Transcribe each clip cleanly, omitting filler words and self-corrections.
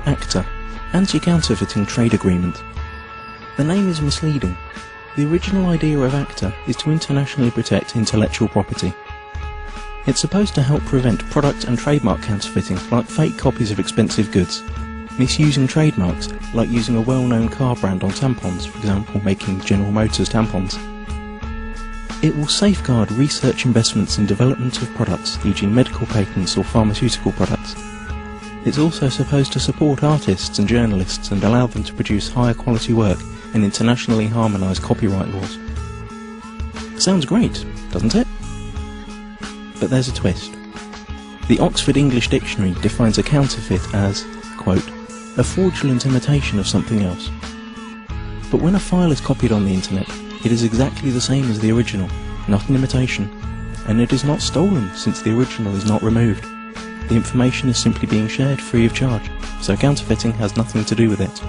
ACTA, Anti-Counterfeiting Trade Agreement. The name is misleading. The original idea of ACTA is to internationally protect intellectual property. It's supposed to help prevent product and trademark counterfeiting, like fake copies of expensive goods, misusing trademarks, like using a well-known car brand on tampons, for example making General Motors tampons. It will safeguard research investments in development of products, e.g. medical patents or pharmaceutical products. It's also supposed to support artists and journalists and allow them to produce higher quality work and internationally harmonise copyright laws. Sounds great, doesn't it? But there's a twist. The Oxford English Dictionary defines a counterfeit as, quote, a fraudulent imitation of something else. But when a file is copied on the internet, it is exactly the same as the original, not an imitation, and it is not stolen since the original is not removed. The information is simply being shared free of charge, so counterfeiting has nothing to do with it.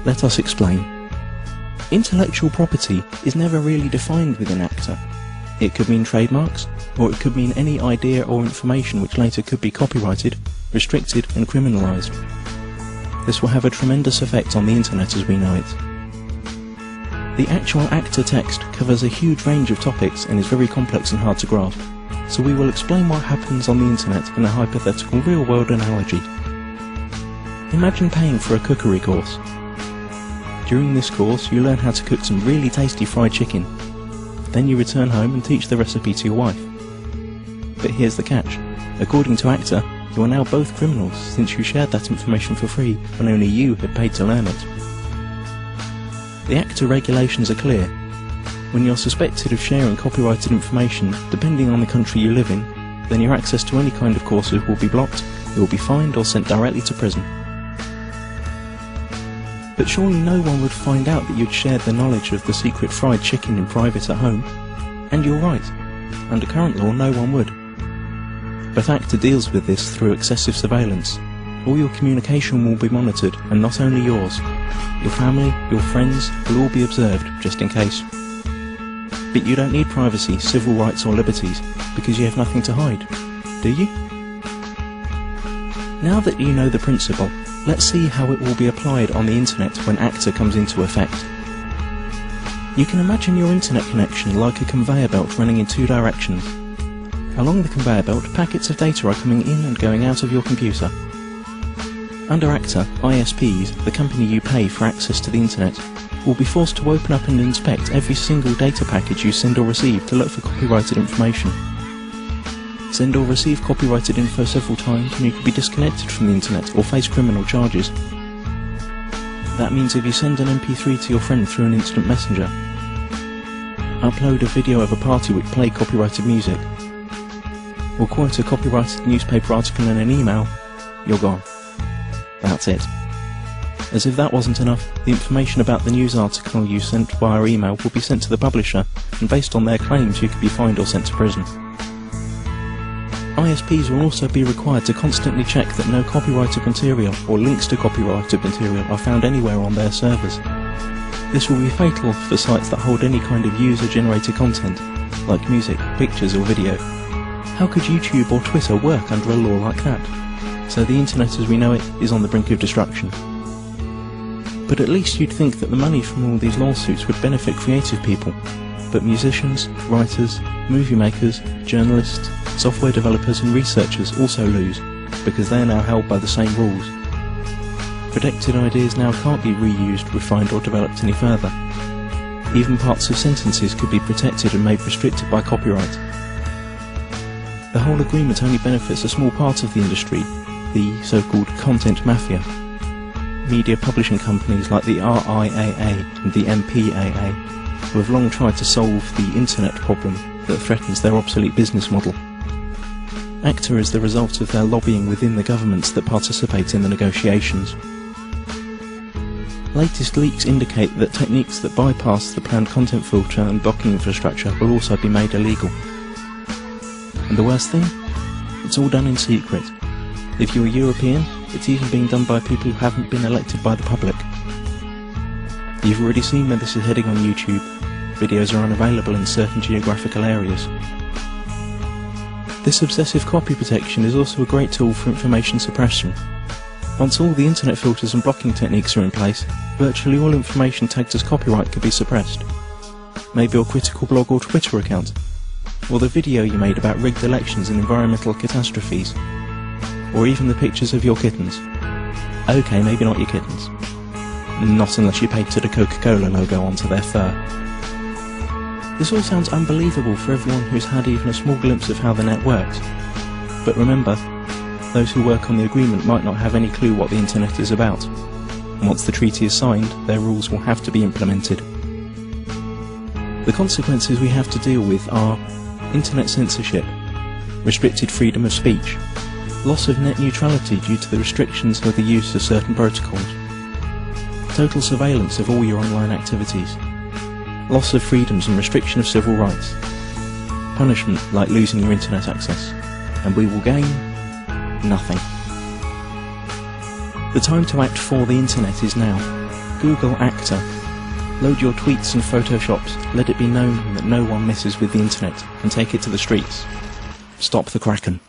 Let us explain. Intellectual property is never really defined within ACTA. It could mean trademarks, or it could mean any idea or information which later could be copyrighted, restricted and criminalised. This will have a tremendous effect on the internet as we know it. The actual ACTA text covers a huge range of topics and is very complex and hard to grasp, so we will explain what happens on the internet in a hypothetical real-world analogy. Imagine paying for a cookery course. During this course you learn how to cook some really tasty fried chicken. Then you return home and teach the recipe to your wife. But here's the catch. According to ACTA, you are now both criminals since you shared that information for free when only you had paid to learn it. The ACTA regulations are clear. When you're suspected of sharing copyrighted information, depending on the country you live in, then your access to any kind of courses will be blocked, you will be fined or sent directly to prison. But surely no one would find out that you'd shared the knowledge of the secret fried chicken in private at home. And you're right. Under current law, no one would. But ACTA deals with this through excessive surveillance. All your communication will be monitored, and not only yours. Your family, your friends will all be observed, just in case. But you don't need privacy, civil rights or liberties, because you have nothing to hide, do you? Now that you know the principle, let's see how it will be applied on the internet when ACTA comes into effect. You can imagine your internet connection like a conveyor belt running in two directions. Along the conveyor belt, packets of data are coming in and going out of your computer. Under ACTA, ISPs, the company you pay for access to the internet, will be forced to open up and inspect every single data package you send or receive to look for copyrighted information. Send or receive copyrighted info several times and you could be disconnected from the internet or face criminal charges. That means if you send an MP3 to your friend through an instant messenger, upload a video of a party which played copyrighted music, or quote a copyrighted newspaper article in an email, you're gone. That's it. As if that wasn't enough, the information about the news article you sent via email will be sent to the publisher, and based on their claims you could be fined or sent to prison. ISPs will also be required to constantly check that no copyrighted material or links to copyrighted material are found anywhere on their servers. This will be fatal for sites that hold any kind of user-generated content, like music, pictures or video. How could YouTube or Twitter work under a law like that? So the internet as we know it is on the brink of destruction. But at least you'd think that the money from all these lawsuits would benefit creative people. But musicians, writers, movie makers, journalists, software developers and researchers also lose, because they are now held by the same rules. Protected ideas now can't be reused, refined or developed any further. Even parts of sentences could be protected and made restricted by copyright. The whole agreement only benefits a small part of the industry, the so-called content mafia. Media publishing companies like the RIAA and the MPAA, who have long tried to solve the internet problem that threatens their obsolete business model. ACTA is the result of their lobbying within the governments that participate in the negotiations. Latest leaks indicate that techniques that bypass the planned content filter and blocking infrastructure will also be made illegal. And the worst thing? It's all done in secret. If you're a European, it's even being done by people who haven't been elected by the public. You've already seen where this is heading on YouTube. Videos are unavailable in certain geographical areas. This obsessive copy protection is also a great tool for information suppression. Once all the internet filters and blocking techniques are in place, virtually all information tagged as copyright could be suppressed. Maybe your critical blog or Twitter account, or the video you made about rigged elections and environmental catastrophes, or even the pictures of your kittens. Okay, maybe not your kittens. Not unless you pasted a Coca-Cola logo onto their fur. This all sounds unbelievable for everyone who's had even a small glimpse of how the net works. But remember, those who work on the agreement might not have any clue what the internet is about. And once the treaty is signed, their rules will have to be implemented. The consequences we have to deal with are internet censorship, restricted freedom of speech, loss of net neutrality due to the restrictions of the use of certain protocols, total surveillance of all your online activities, loss of freedoms and restriction of civil rights, punishment like losing your internet access, and we will gain nothing. The time to act for the internet is now. Google ACTA. Load your tweets and photoshops, let it be known that no one messes with the internet, and take it to the streets. Stop the Kraken.